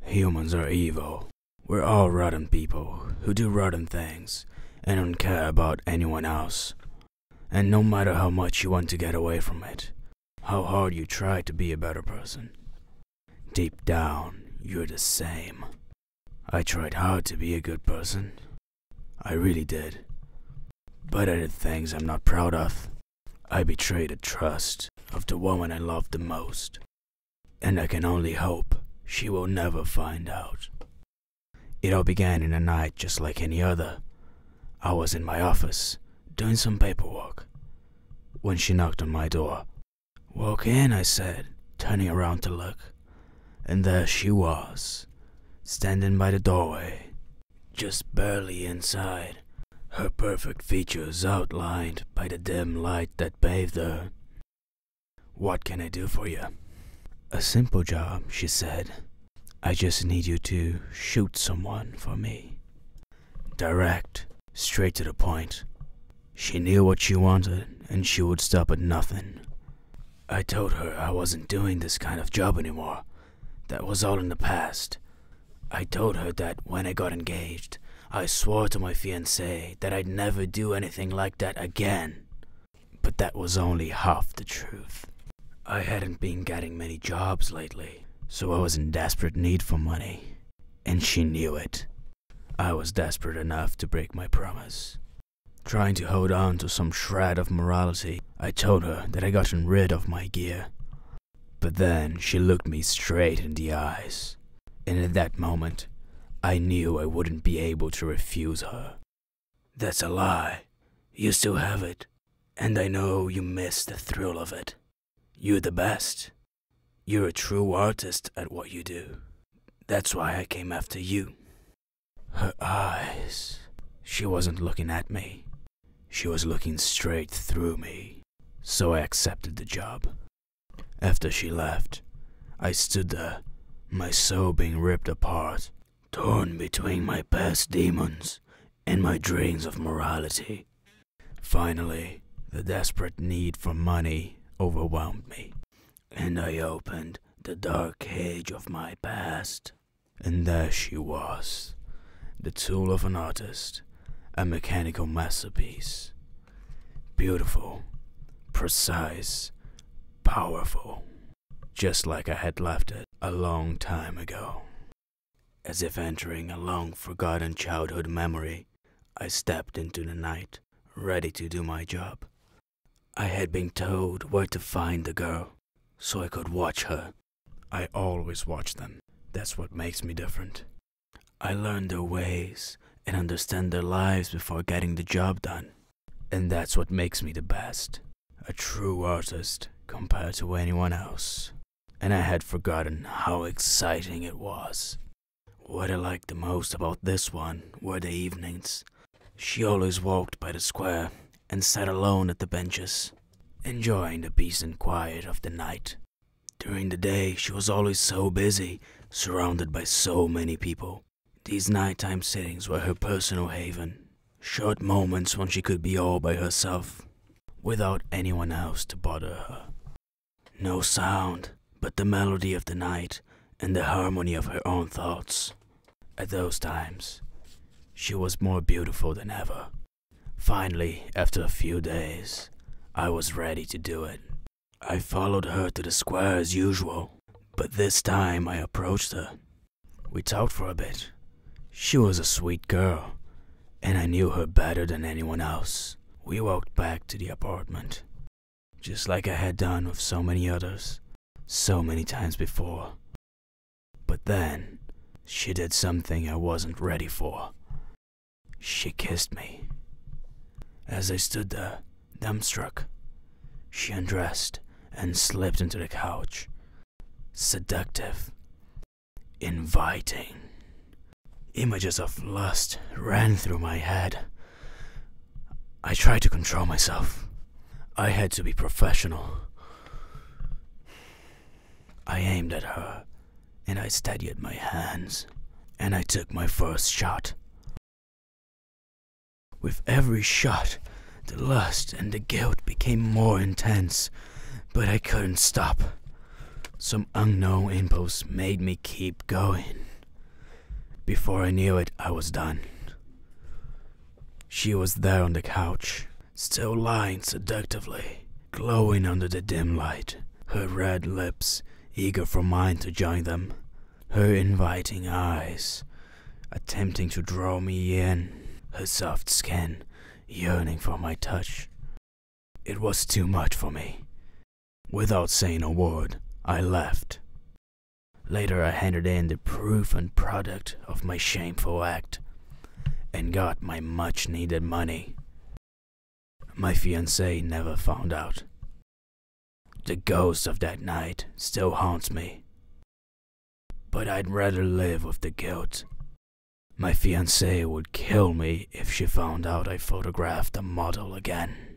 Humans are evil. We're all rotten people who do rotten things and don't care about anyone else. And no matter how much you want to get away from it, how hard you try to be a better person, deep down, you're the same. I tried hard to be a good person. I really did. But I did things I'm not proud of. I betrayed the trust of the woman I loved the most. And I can only hope she will never find out. It all began in a night just like any other. I was in my office, doing some paperwork, when she knocked on my door. "Walk in," I said, turning around to look. And there she was, standing by the doorway, just barely inside, her perfect features outlined by the dim light that bathed her. "What can I do for you?" "A simple job," she said. "I just need you to shoot someone for me." Direct, straight to the point. She knew what she wanted, and she would stop at nothing. I told her I wasn't doing this kind of job anymore. That was all in the past. I told her that when I got engaged, I swore to my fiancé that I'd never do anything like that again. But that was only half the truth. I hadn't been getting many jobs lately, so I was in desperate need for money. And she knew it. I was desperate enough to break my promise. Trying to hold on to some shred of morality, I told her that I'd gotten rid of my gear. But then she looked me straight in the eyes, and at that moment, I knew I wouldn't be able to refuse her. "That's a lie. You still have it, and I know you miss the thrill of it. You're the best. You're a true artist at what you do. That's why I came after you." Her eyes. She wasn't looking at me. She was looking straight through me. So I accepted the job. After she left, I stood there, my soul being ripped apart, torn between my past demons and my dreams of morality. Finally, the desperate need for money overwhelmed me, and I opened the dark cage of my past. And there she was, the tool of an artist, a mechanical masterpiece. Beautiful, precise, powerful, just like I had left it a long time ago. As if entering a long-forgotten childhood memory, I stepped into the night, ready to do my job. I had been told where to find the girl, so I could watch her. I always watch them. That's what makes me different. I learn their ways and understand their lives before getting the job done. And that's what makes me the best. A true artist compared to anyone else. And I had forgotten how exciting it was. What I liked the most about this one were the evenings. She always walked by the square and sat alone at the benches, enjoying the peace and quiet of the night. During the day, she was always so busy, surrounded by so many people. These nighttime sittings were her personal haven. Short moments when she could be all by herself, without anyone else to bother her. No sound, but the melody of the night and the harmony of her own thoughts. At those times, she was more beautiful than ever. Finally, after a few days, I was ready to do it. I followed her to the square as usual, but this time I approached her. We talked for a bit. She was a sweet girl, and I knew her better than anyone else. We walked back to the apartment, just like I had done with so many others, so many times before. But then, she did something I wasn't ready for. She kissed me. As I stood there, dumbstruck, she undressed and slipped into the couch. Seductive, inviting. Images of lust ran through my head. I tried to control myself. I had to be professional. I aimed at her, and I steadied my hands, and I took my first shot. With every shot, the lust and the guilt became more intense, but I couldn't stop. Some unknown impulse made me keep going. Before I knew it, I was done. She was there on the couch, still lying seductively, glowing under the dim light, her red lips eager for mine to join them, her inviting eyes attempting to draw me in, her soft skin yearning for my touch. It was too much for me. Without saying a word, I left. Later I handed in the proof and product of my shameful act, and got my much-needed money. My fiancée never found out. The ghost of that night still haunts me. But I'd rather live with the guilt. My fiancée would kill me if she found out I photographed a model again.